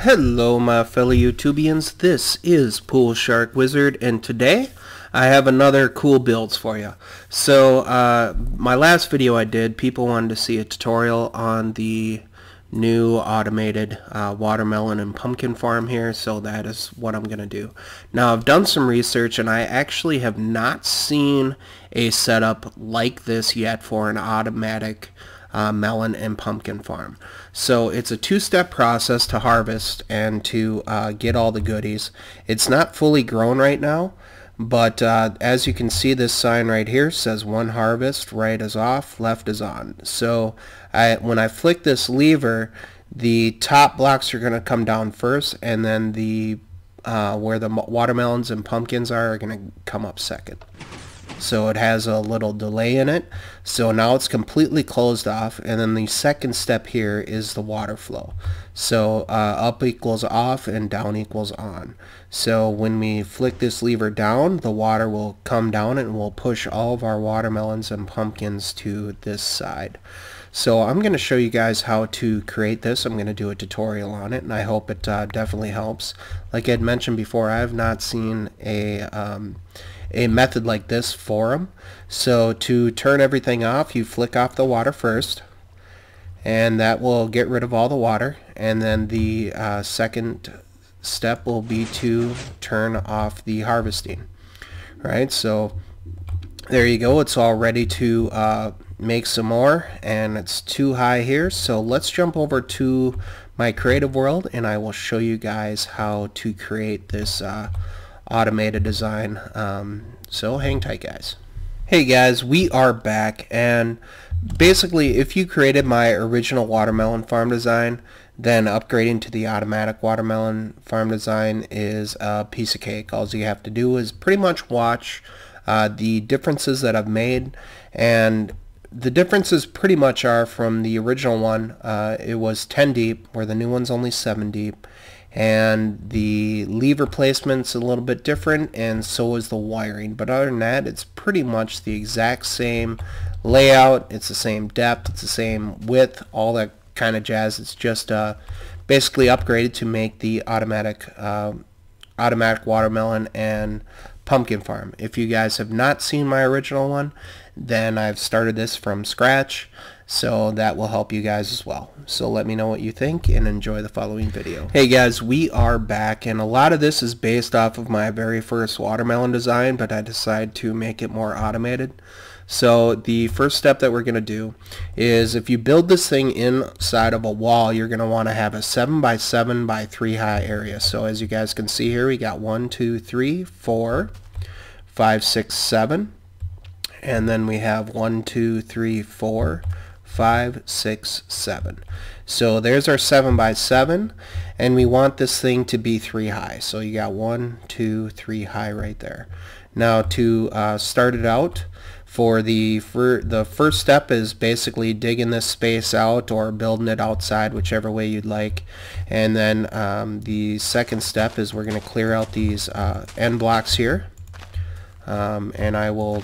Hello my fellow YouTubians, this is PoolSharkWizard, and today I have another cool builds for you. So my last video I did, people wanted to see a tutorial on the new automated watermelon and pumpkin farm here, so that is what I'm going to do. Now I've done some research and I actually have not seen a setup like this yet for an automatic melon and pumpkin farm. So it's a two-step process to harvest and to get all the goodies. It's not fully grown right now, but as you can see, this sign right here says one harvest, right is off, left is on. So when I flick this lever, the top blocks are going to come down first, and then the where the watermelons and pumpkins are going to come up second. So it has a little delay in it. So now it's completely closed off, and then the second step here is the water flow. So up equals off and down equals on. So when we flick this lever down, the water will come down and will push all of our watermelons and pumpkins to this side. So I'm going to show you guys how to create this. I'm going to do a tutorial on it, and I hope it definitely helps. Like I had mentioned before, I have not seen a method like this for them. So to turn everything off, you flick off the water first, and that will get rid of all the water, and then the second step will be to turn off the harvesting. Right, so there you go, it's all ready to make some more, and it's too high here. So let's jump over to my creative world and I will show you guys how to create this automated design. So hang tight, guys. Hey guys, we are back, and basically if you created my original watermelon farm design, then upgrading to the automatic watermelon farm design is a piece of cake. All you have to do is pretty much watch the differences that I've made, and the differences pretty much are from the original one. It was 10 deep, where the new one's only 7 deep. And the lever placement's a little bit different, and so is the wiring. But other than that, it's pretty much the exact same layout. It's the same depth, it's the same width, all that kind of jazz. It's just basically upgraded to make the automatic watermelon and pumpkin farm. If you guys have not seen my original one, then I've started this from scratch, so that will help you guys as well. So let me know what you think and enjoy the following video. Hey guys, we are back, and a lot of this is based off of my very first watermelon design, but I decided to make it more automated. So the first step that we're going to do is, if you build this thing inside of a wall, you're going to want to have a 7 by 7 by 3 high area. So as you guys can see here, we got 1, 2, 3, 4, 5, 6, 7, and then we have 1, 2, 3, 4, 5, 6, 7. So there's our 7 by 7, and we want this thing to be 3 high. So you got 1, 2, 3 high right there. Now to start it out, for the first step is basically digging this space out or building it outside, whichever way you'd like. And then the second step is we're going to clear out these end blocks here, and I will,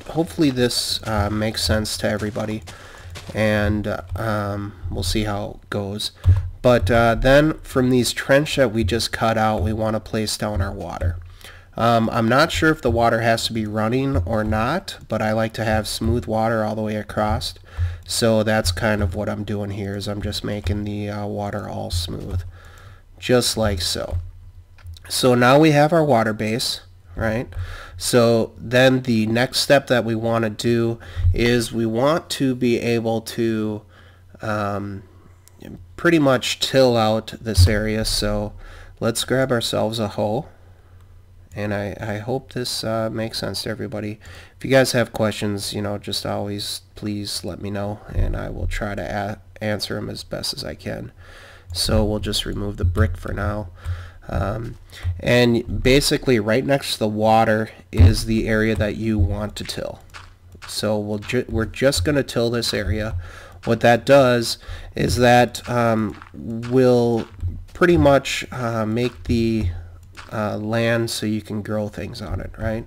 hopefully this makes sense to everybody, and we'll see how it goes. But then from these trench that we just cut out, we want to place down our water. I'm not sure if the water has to be running or not, but I like to have smooth water all the way across. So that's kind of what I'm doing here, is I'm just making the water all smooth, just like so. So now we have our water base, right? So then the next step that we want to do is we want to be able to pretty much till out this area. So let's grab ourselves a hoe. And I hope this makes sense to everybody. If you guys have questions, you know, just always please let me know, and I will try to answer them as best as I can. So we'll just remove the brick for now. And basically right next to the water is the area that you want to till. So we're just going to till this area. What that does is that will pretty much make the land so you can grow things on it, right?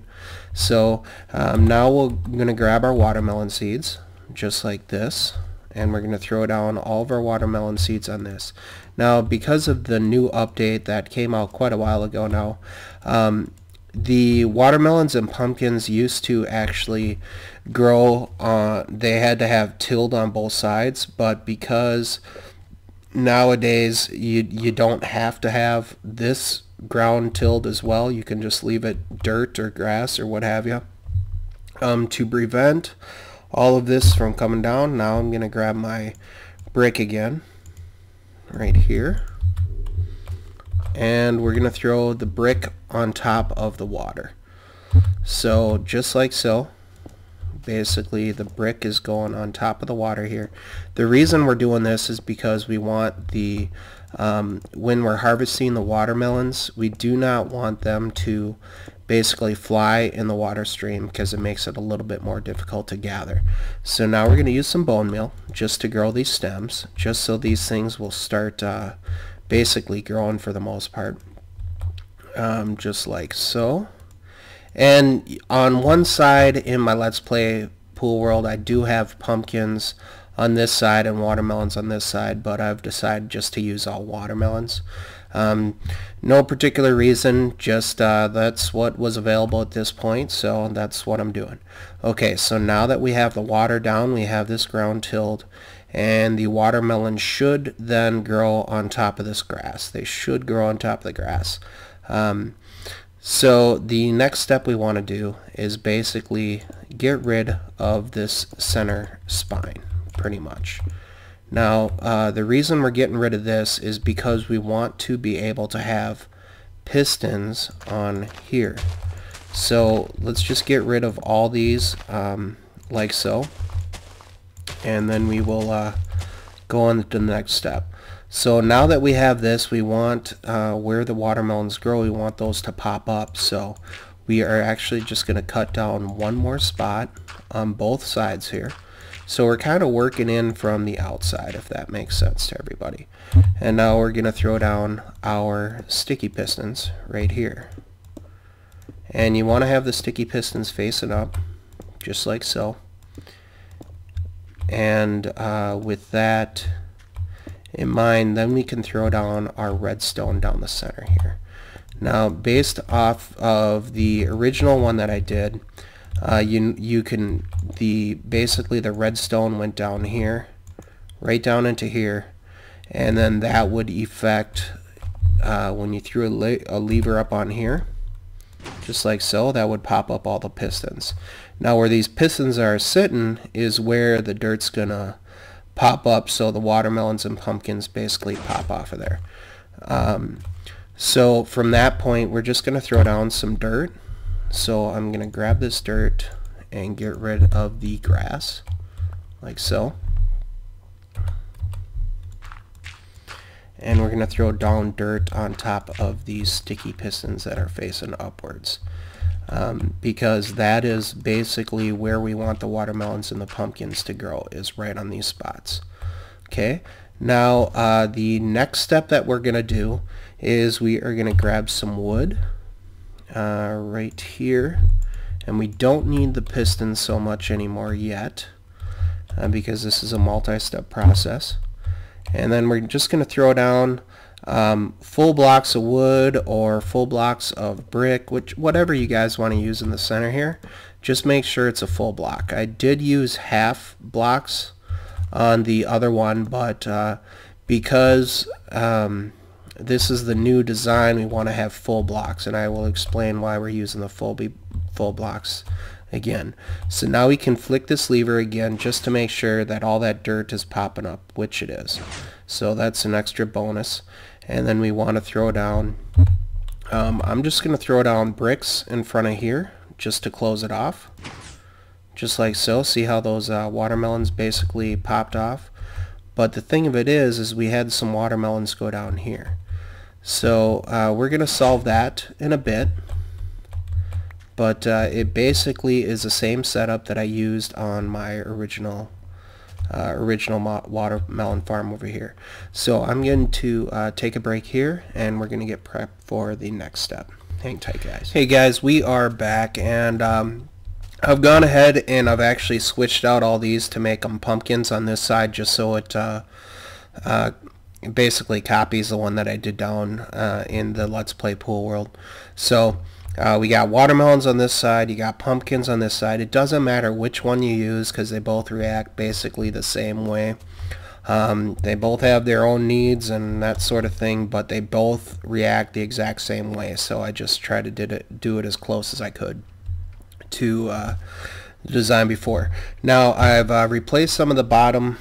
So now we're going to grab our watermelon seeds just like this, and we're going to throw down all of our watermelon seeds on this. Now, because of the new update that came out quite a while ago now, the watermelons and pumpkins used to actually grow they had to have tilled on both sides, but because nowadays you don't have to have this ground tilled as well, you can just leave it dirt or grass or what have you. To prevent all of this from coming down, now I'm going to grab my brick again right here, and we're going to throw the brick on top of the water. So just like so, basically the brick is going on top of the water here. The reason we're doing this is because we want the when we're harvesting the watermelons, we do not want them to basically fly in the water stream, because it makes it a little bit more difficult to gather. So now we're going to use some bone meal just to grow these stems, just so these things will start basically growing for the most part, just like so. And on one side in my Let's Play Pool World, I do have pumpkins on this side and watermelons on this side, but I've decided just to use all watermelons. No particular reason, just that's what was available at this point, so that's what I'm doing. Okay, so now that we have the water down, we have this ground tilled, and the watermelon should then grow on top of this grass. They should grow on top of the grass. So the next step we want to do is basically get rid of this center spine, pretty much. Now, the reason we're getting rid of this is because we want to be able to have pistons on here. So let's just get rid of all these like so, and then we will go on to the next step. So now that we have this, we want where the watermelons grow, we want those to pop up. So we are actually just going to cut down one more spot on both sides here. So we're kind of working in from the outside, if that makes sense to everybody. And now we're going to throw down our sticky pistons right here. And you want to have the sticky pistons facing up, just like so. And with that in mind, then we can throw down our redstone down the center here. Now, based off of the original one that I did, you can basically the redstone went down here, right down into here, and then that would affect when you threw a lever up on here, just like so, that would pop up all the pistons. Now where these pistons are sitting is where the dirt's gonna pop up, so the watermelons and pumpkins basically pop off of there. So from that point, we're just gonna throw down some dirt. So I'm going to grab this dirt and get rid of the grass, like so. And we're going to throw down dirt on top of these sticky pistons that are facing upwards, because that is basically where we want the watermelons and the pumpkins to grow, is right on these spots. Okay, now the next step that we're going to do is we are going to grab some wood right here, and we don't need the pistons so much anymore yet, because this is a multi-step process. And then we're just going to throw down full blocks of wood or full blocks of brick, whatever you guys want to use in the center here. Just make sure it's a full block. I did use half blocks on the other one, but because this is the new design, we want to have full blocks, and I will explain why we're using the full blocks again. So now we can flick this lever again just to make sure that all that dirt is popping up, which it is. So that's an extra bonus. And then we want to throw down, I'm just going to throw down bricks in front of here just to close it off, just like so. See how those watermelons basically popped off? But the thing of it is we had some watermelons go down here. So we're going to solve that in a bit, but it basically is the same setup that I used on my original watermelon farm over here. So I'm going to take a break here, and we're going to get prepped for the next step. Hang tight, guys. Hey guys, we are back, and I've gone ahead and I've actually switched out all these to make them pumpkins on this side, just so it basically copies the one that I did down in the Let's Play Pool World. So we got watermelons on this side, you got pumpkins on this side. It doesn't matter which one you use because they both react basically the same way. They both have their own needs and that sort of thing, but they both react the exact same way. So I just tried to do it as close as I could to the design before. Now I've replaced some of the bottom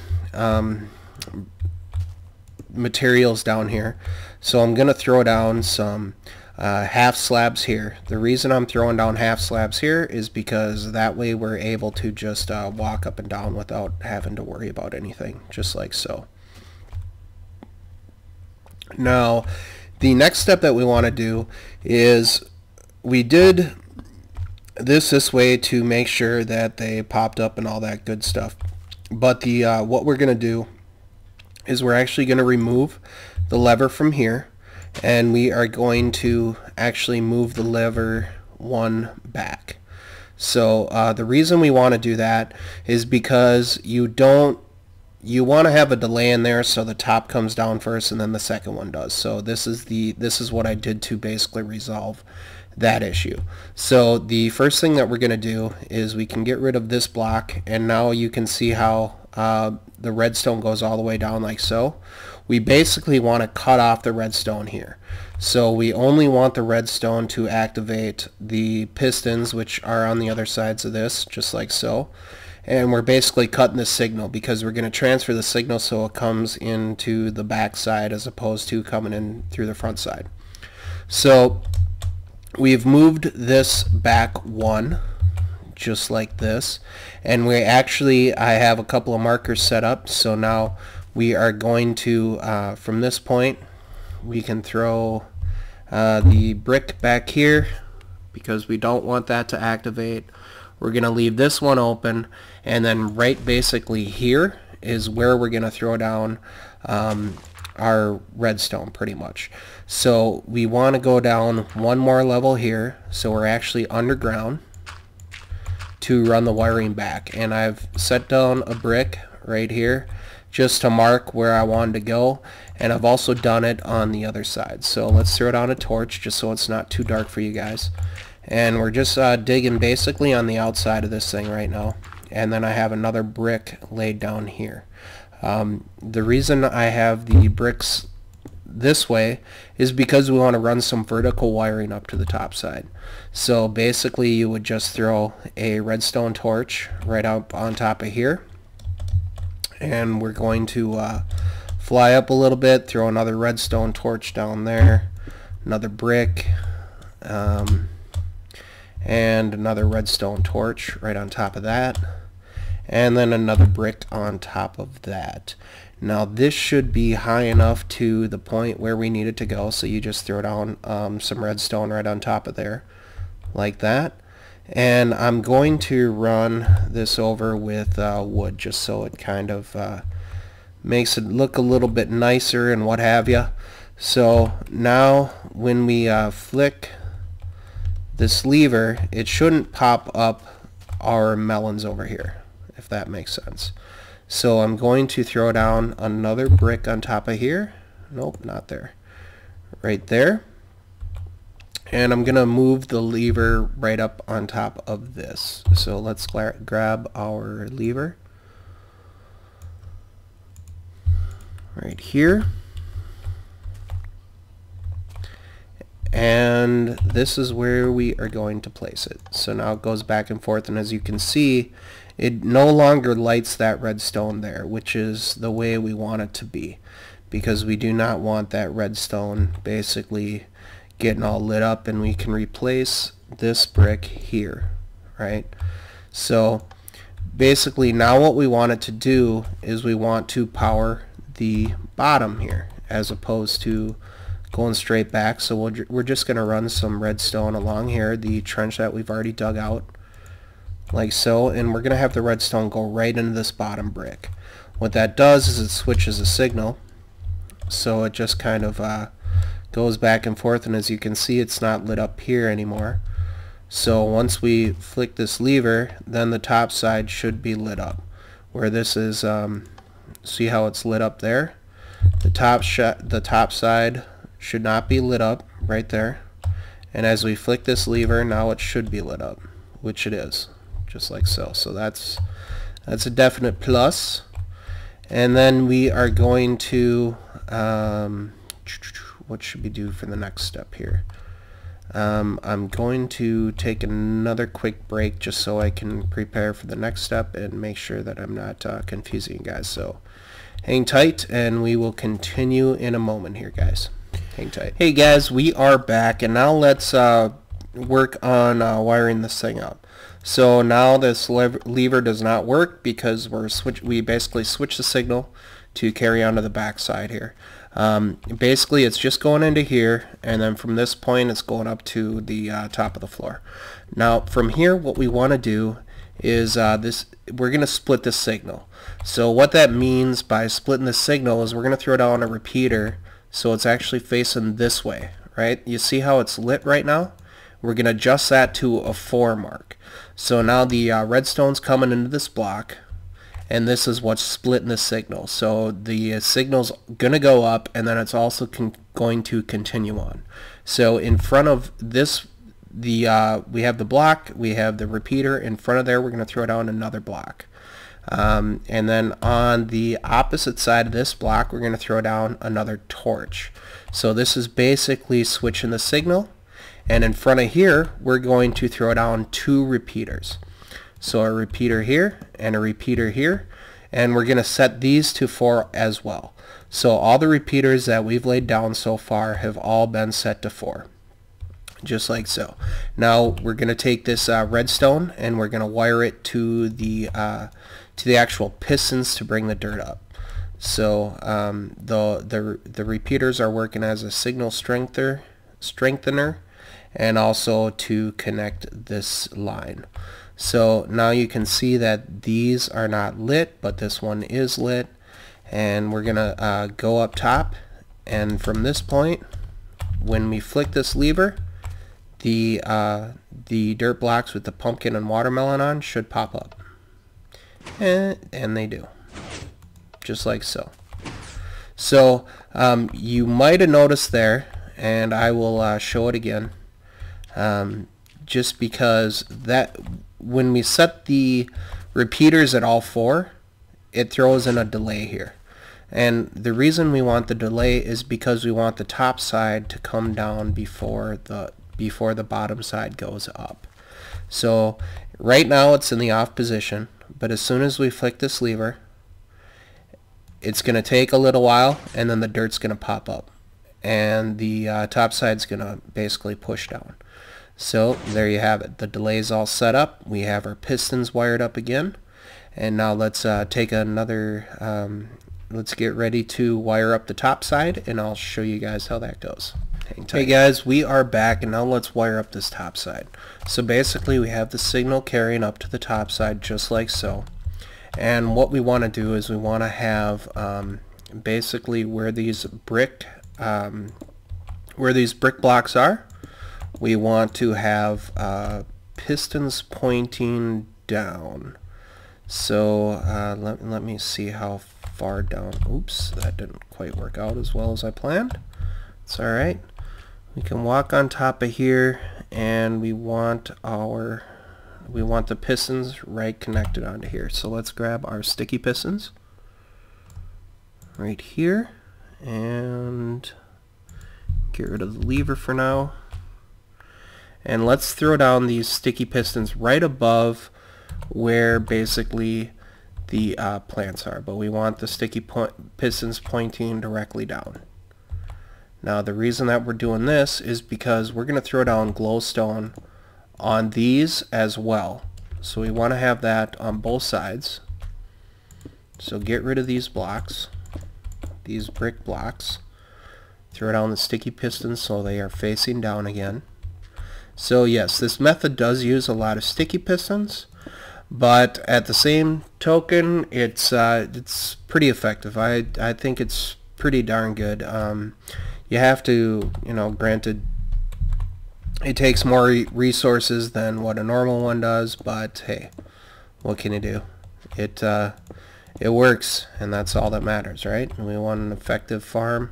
materials down here, so I'm gonna throw down some half slabs here. The reason I'm throwing down half slabs here is because that way we're able to just walk up and down without having to worry about anything, just like so. Now the next step that we want to do is we did this way to make sure that they popped up and all that good stuff, but the what we're gonna do is we're actually going to remove the lever from here, and we are going to actually move the lever one back. So the reason we want to do that is because you want to have a delay in there, so the top comes down first and then the second one does. So this is what I did to basically resolve that issue. So the first thing that we're going to do is we can get rid of this block, and now you can see how the redstone goes all the way down like so. We basically want to cut off the redstone here. So we only want the redstone to activate the pistons, which are on the other sides of this, just like so. And we're basically cutting the signal because we're going to transfer the signal so it comes into the back side as opposed to coming in through the front side. So we've moved this back one, just like this, and I have a couple of markers set up, so now we are going to from this point we can throw the brick back here because we don't want that to activate. We're gonna leave this one open, and then right basically here is where we're gonna throw down our redstone pretty much. So we want to go down one more level here, so we're actually underground to run the wiring back, and I've set down a brick right here just to mark where I wanted to go, and I've also done it on the other side. So let's throw down a torch just so it's not too dark for you guys, and we're just digging basically on the outside of this thing right now, and then I have another brick laid down here. The reason I have the bricks this way is because we want to run some vertical wiring up to the top side. So basically you would just throw a redstone torch right up on top of here, and we're going to fly up a little bit, throw another redstone torch down there, another brick, and another redstone torch right on top of that, and then another brick on top of that. Now this should be high enough to the point where we need it to go, so you just throw down some redstone right on top of there like that, and I'm going to run this over with wood just so it kind of makes it look a little bit nicer and what have you. So now when we flick this lever, it shouldn't pop up our melons over here, if that makes sense. So I'm going to throw down another brick on top of here. Nope, not there. Right there. And I'm going to move the lever right up on top of this. So let's grab our lever right here. And this is where we are going to place it. So now it goes back and forth, and as you can see, it no longer lights that redstone there, which is the way we want it to be, because we do not want that redstone basically getting all lit up, and we can replace this brick here, right? So basically now what we want it to do is we want to power the bottom here as opposed to going straight back. So we're just going to run some redstone along here, the trench that we've already dug out, like so, and we're going to have the redstone go right into this bottom brick. What that does is it switches the signal, so it just kind of goes back and forth, and as you can see, it's not lit up here anymore. So once we flick this lever, then the top side should be lit up. Where this is, see how it's lit up there? The top side should not be lit up right there. And as we flick this lever, now it should be lit up, which it is, just like so. So that's a definite plus. And then we are going to, what should we do for the next step here? I'm going to take another quick break just so I can prepare for the next step and make sure that I'm not confusing you guys. So hang tight and we will continue in a moment here, guys. Hang tight. Hey guys, we are back, and now let's work on wiring this thing up. So now this lever does not work because we basically switch the signal to carry onto the back side here. Basically it's just going into here, and then from this point it's going up to the top of the floor. Now from here, what we want to do is we're going to split the signal. So what that means by splitting the signal is we're going to throw down a repeater so it's actually facing this way, right? You see how it's lit right now? We're going to adjust that to a 4 mark. So now the redstone's coming into this block, and this is what's splitting the signal. So the signal's going to go up, and then it's also going to continue on. So in front of this, we have the block, we have the repeater. In front of there, we're going to throw down another block. And then on the opposite side of this block, we're going to throw down another torch. So this is basically switching the signal. And in front of here, we're going to throw down 2 repeaters. So a repeater here and a repeater here, and we're going to set these to 4 as well. So all the repeaters that we've laid down so far have all been set to 4, just like so. Now we're going to take this redstone and we're going to wire it to the actual pistons to bring the dirt up. So the repeaters are working as a signal strengthener and also to connect this line. So now you can see that these are not lit, but this one is lit, and we're gonna go up top, and from this point, when we flick this lever, the dirt blocks with the pumpkin and watermelon on should pop up, and they do, just like so. So you might have noticed there, and I will show it again, just because that when we set the repeaters at all 4, it throws in a delay here. And the reason we want the delay is because we want the top side to come down before the bottom side goes up. So right now it's in the off position, but as soon as we flick this lever, it's going to take a little while, and then the dirt's going to pop up, and the top side's going to basically push down. So there you have it. The delay's all set up. We have our pistons wired up again. And now let's take another, let's get ready to wire up the top side, and I'll show you guys how that goes. Hang tight. Hey guys, we are back, and now let's wire up this top side. So basically we have the signal carrying up to the top side just like so. And what we want to do is we want to have basically where these brick blocks are, we want to have pistons pointing down. So let me see how far down. Oops, that didn't quite work out as well as I planned. It's alright. We can walk on top of here, and we want the pistons right connected onto here. So let's grab our sticky pistons right here and get rid of the lever for now. And let's throw down these sticky pistons right above where basically the plants are, but we want the sticky pistons pointing directly down. Now the reason that we're doing this is because we're going to throw down glowstone on these as well. So we want to have that on both sides. So get rid of these blocks, these brick blocks. Throw down the sticky pistons so they are facing down again. So yes, this method does use a lot of sticky pistons, but at the same token, it's pretty effective. I think it's pretty darn good. You have to, granted, It takes more resources than what a normal one does, but hey, what can you do? It works, and that's all that matters, right? We want an effective farm,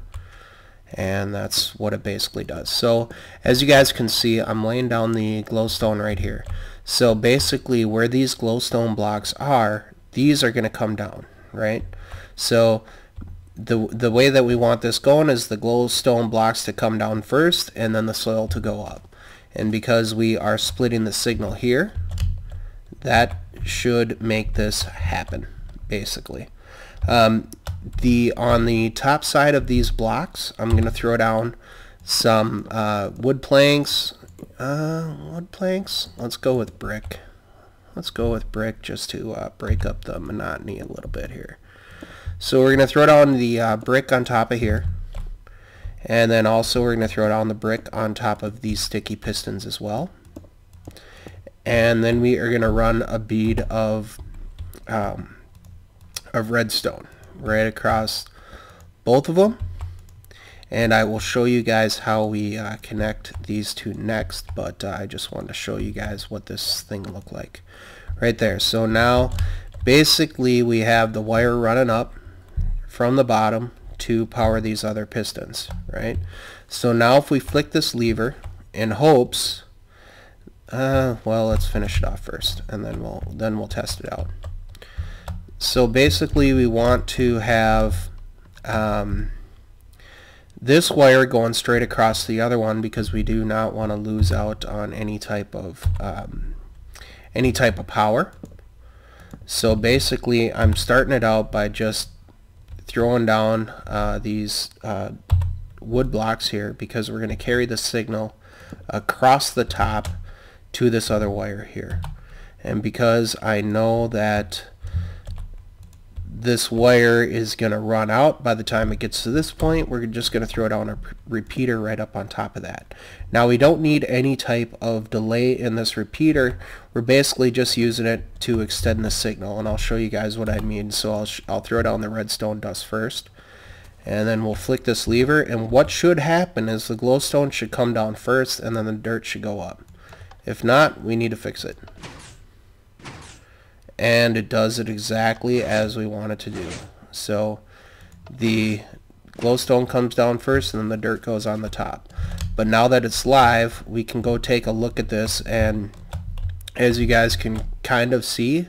and that's what it basically does. So as you guys can see, I'm laying down the glowstone right here. So basically where these glowstone blocks are, these are going to come down, right? So the way that we want this going is the glowstone blocks to come down first and then the soil to go up. And because we are splitting the signal here, that should make this happen, basically. On the top side of these blocks, I'm going to throw down some wood planks. Let's go with brick. Let's go with brick just to break up the monotony a little bit here. So we're going to throw down the brick on top of here. And then also we're going to throw down the brick on top of these sticky pistons as well. And then we are going to run a bead of redstone right across both of them. And I will show you guys how we connect these two next, but I just wanted to show you guys what this thing looked like right there. So now basically we have the wire running up from the bottom to power these other pistons, right? So now if we flick this lever in hopes, well, let's finish it off first, and then we'll test it out. So basically we want to have this wire going straight across the other one because we do not want to lose out on any type of power. So basically I'm starting it out by just throwing down these wood blocks here because we're going to carry the signal across the top to this other wire here. And because I know that this wire is going to run out by the time it gets to this point, we're just going to throw down a repeater right up on top of that. Now we don't need any type of delay in this repeater. We're basically just using it to extend the signal, and I'll show you guys what I mean. So I'll throw down the redstone dust first, and then we'll flick this lever, and what should happen is the glowstone should come down first and then the dirt should go up. If not, we need to fix it. And it does it exactly as we want it to do. So the glowstone comes down first and then the dirt goes on the top. But now that it's live, we can go take a look at this, and as you guys can kind of see,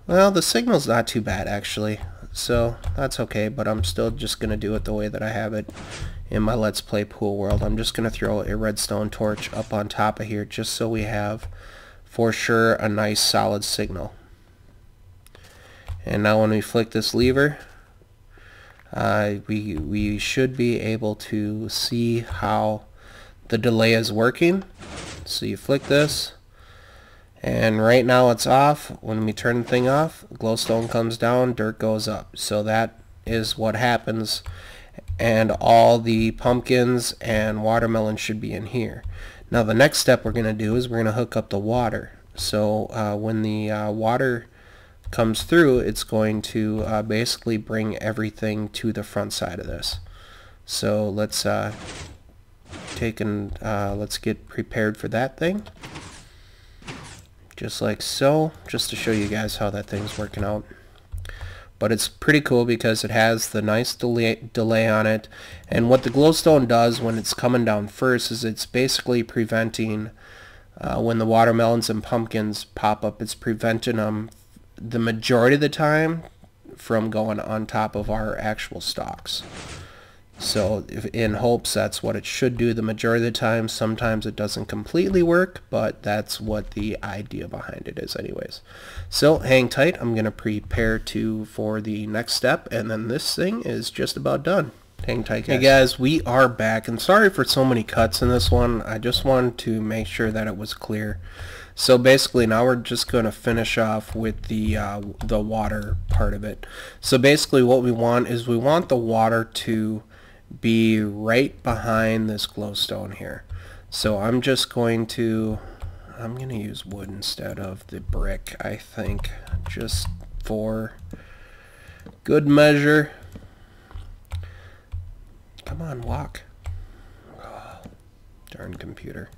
well, the signal's not too bad actually, so that's okay, but I'm still just gonna do it the way that I have it in my Let's Play Pool World. I'm just gonna throw a redstone torch up on top of here just so we have for sure a nice solid signal. And now when we flick this lever, we should be able to see how the delay is working. So you flick this, and right now it's off. When we turn the thing off, glowstone comes down, dirt goes up. So that is what happens, and all the pumpkins and watermelon should be in here. Now the next step we're going to do is we're going to hook up the water. So when the water comes through, it's going to basically bring everything to the front side of this. So let's let's get prepared for that thing, just like so, just to show you guys how that thing's working out. But it's pretty cool because it has the nice delay on it, and what the glowstone does when it's coming down first is it's basically preventing when the watermelons and pumpkins pop up, it's preventing them the majority of the time from going on top of our actual stalks. So in hopes that's what it should do the majority of the time. Sometimes it doesn't completely work, but that's what the idea behind it is anyways. So hang tight, I'm gonna prepare for the next step, and then this thing is just about done. Hang tight, guys. Hey guys, we are back, and sorry for so many cuts in this one. I just wanted to make sure that it was clear. So basically now we're just going to finish off with the water part of it. So basically what we want is we want the water to be right behind this glowstone here. So I'm going to use wood instead of the brick, I think, just for good measure. Come on, walk. Oh, darn computer.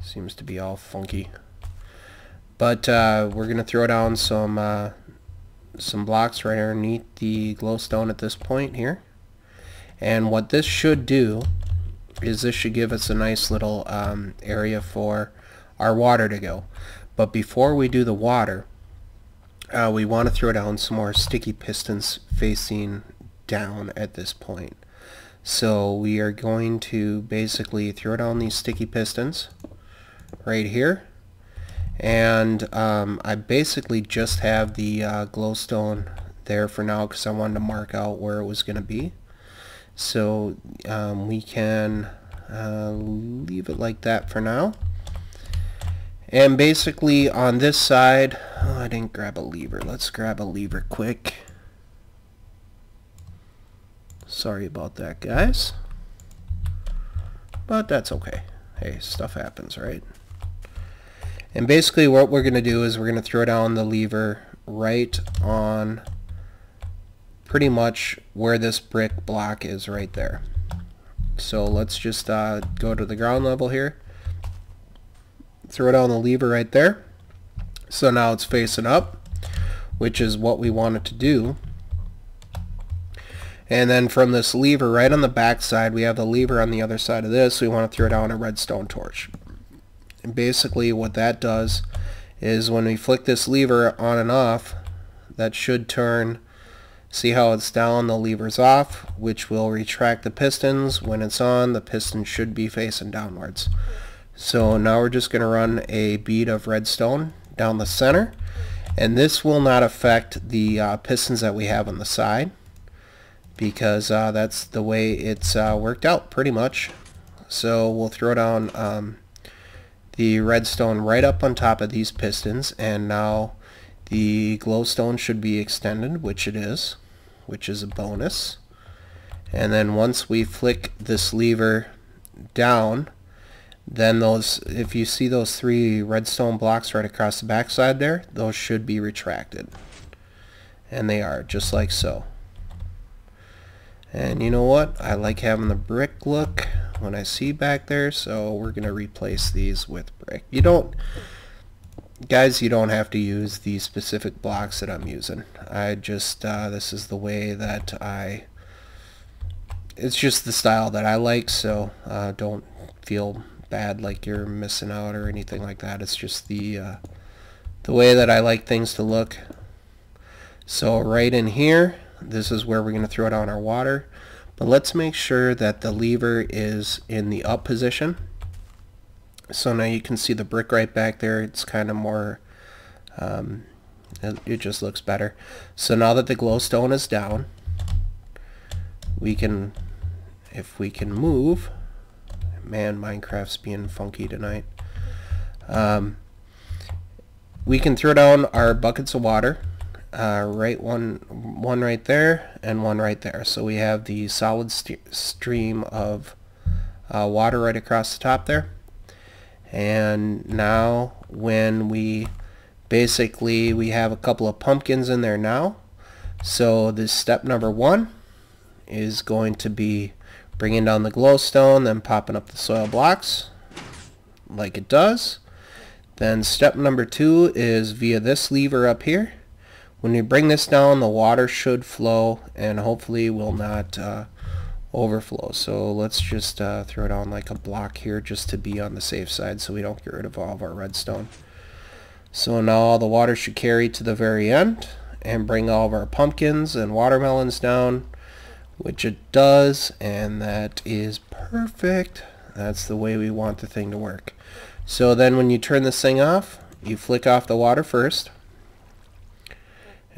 Seems to be all funky. But we're going to throw down some blocks right underneath the glowstone at this point here. And what this should do is this should give us a nice little area for our water to go. But before we do the water, we want to throw down some more sticky pistons facing down at this point. So we are going to basically throw down these sticky pistons right here. And I basically just have the glowstone there for now because I wanted to mark out where it was going to be. So we can leave it like that for now. And basically on this side, oh, I didn't grab a lever. Let's grab a lever quick. Sorry about that, guys. But that's okay. Hey, stuff happens, right? And basically what we're going to do is we're going to throw down the lever right on pretty much where this brick block is right there. So let's just go to the ground level here. Throw down the lever right there. So now it's facing up, which is what we want it to do. And then from this lever right on the back side, we have the lever on the other side of this. We want to throw down a redstone torch. And basically what that does is when we flick this lever on and off, that should turn, see how it's down, the lever's off, which will retract the pistons. When it's on, the piston should be facing downwards. So now we're just going to run a bead of redstone down the center, and this will not affect the pistons that we have on the side, because that's the way it's worked out pretty much. So we'll throw down the redstone right up on top of these pistons, and now the glowstone should be extended, which it is, which is a bonus. And then once we flick this lever down, then those, if you see those 3 redstone blocks right across the back side there, those should be retracted. And they are, just like so. And you know what? I like having the brick look when I see back there, so we're going to replace these with brick. You don't, guys, you don't have to use the specific blocks that I'm using. I just, this is the way that it's just the style that I like, so don't feel bad like you're missing out or anything like that. It's just the way that I like things to look. So right in here, this is where we're going to throw down our water, but let's make sure that the lever is in the up position. So now you can see the brick right back there. It's kind of more, it just looks better. So now that the glowstone is down, we can, if we can move, man, Minecraft's being funky tonight. We can throw down our buckets of water. Right, one right there and one right there. So we have the solid stream of water right across the top there. And now when we basically, we have a couple of pumpkins in there now. So this step number 1 is going to be bringing down the glowstone, then popping up the soil blocks like it does. Then step number 2 is via this lever up here. When we bring this down, the water should flow and hopefully will not overflow. So let's just throw down like a block here just to be on the safe side so we don't get rid of all of our redstone. So now all the water should carry to the very end and bring all of our pumpkins and watermelons down, which it does, and that is perfect. That's the way we want the thing to work. So then when you turn this thing off, you flick off the water first.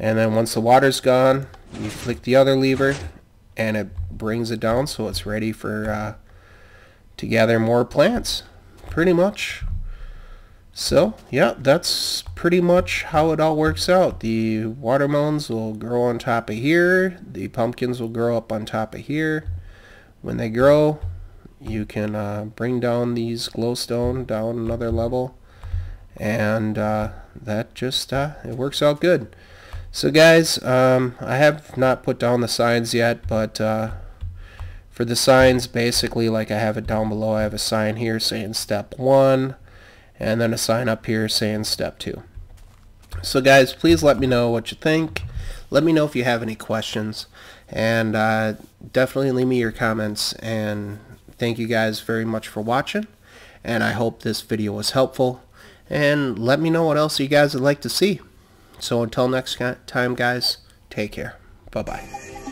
And then once the water's gone, you flick the other lever and it brings it down so it's ready for to gather more plants, pretty much. So yeah, that's pretty much how it all works out. The watermelons will grow on top of here, the pumpkins will grow up on top of here. When they grow, you can bring down these glowstone down another level, and that just it works out good. So guys, I have not put down the signs yet, but for the signs, basically like I have it down below, I have a sign here saying step 1, and then a sign up here saying step 2. So guys, please let me know what you think. Let me know if you have any questions, and definitely leave me your comments. And thank you guys very much for watching, and I hope this video was helpful, and let me know what else you guys would like to see. So until next time guys, take care. Bye bye.